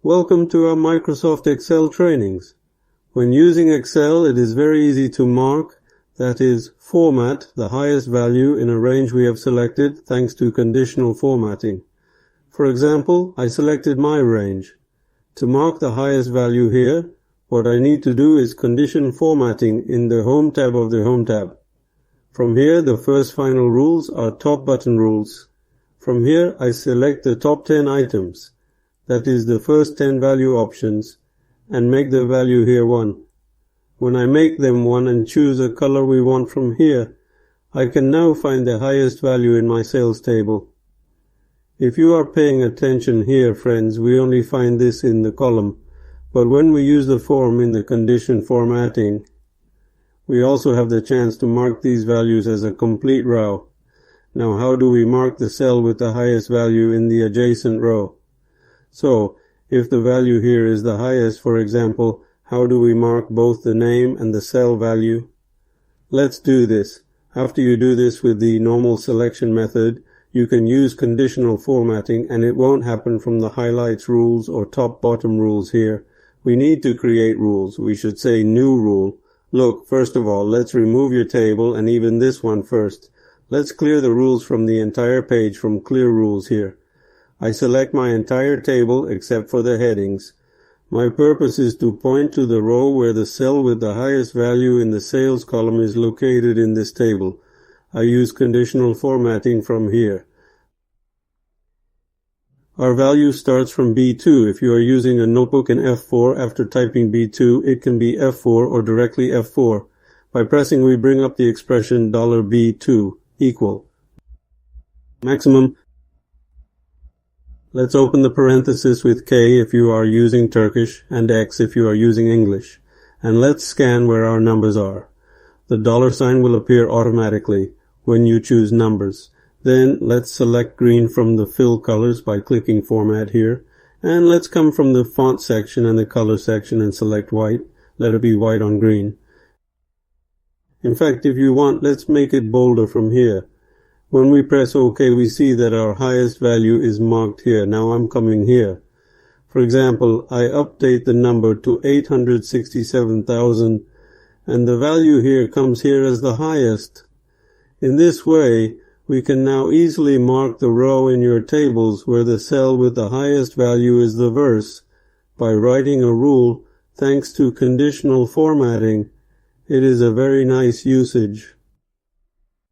Welcome to our Microsoft Excel trainings. When using Excel, it is very easy to mark, that is, format the highest value in a range we have selected thanks to conditional formatting. For example, I selected my range. To mark the highest value here, what I need to do is condition formatting in the Home tab of the Home tab. From here, the first final rules are top button rules. From here, I select the top 10 items. That is the first 10 value options, and make the value here 1. When I make them 1 and choose a color we want from here, I can now find the highest value in my sales table. If you are paying attention here, friends, we only find this in the column, but when we use the form in the condition formatting, we also have the chance to mark these values as a complete row. Now, how do we mark the cell with the highest value in the adjacent row? So, if the value here is the highest, for example, how do we mark both the name and the cell value? Let's do this. After you do this with the normal selection method, you can use conditional formatting and it won't happen from the highlights rules or top-bottom rules here. We need to create rules. We should say new rule. Look, first of all, let's remove your table and even this one first. Let's clear the rules from the entire page from Clear Rules here. I select my entire table except for the headings. My purpose is to point to the row where the cell with the highest value in the sales column is located in this table. I use conditional formatting from here. Our value starts from B2. If you are using a notebook in F4 after typing B2, it can be F4 or directly F4. By pressing, we bring up the expression $B2 equal maximum. Let's open the parenthesis with K if you are using Turkish and X if you are using English. And let's scan where our numbers are. The $sign will appear automatically when you choose numbers. Then let's select green from the fill colors by clicking Format here. And let's come from the font section and the color section and select white. Let it be white on green. In fact, if you want, let's make it bolder from here. When we press OK, we see that our highest value is marked here. Now I'm coming here. For example, I update the number to 867,000 and the value here comes here as the highest. In this way, we can now easily mark the row in your tables where the cell with the highest value is the verse by writing a rule thanks to conditional formatting. It is a very nice usage.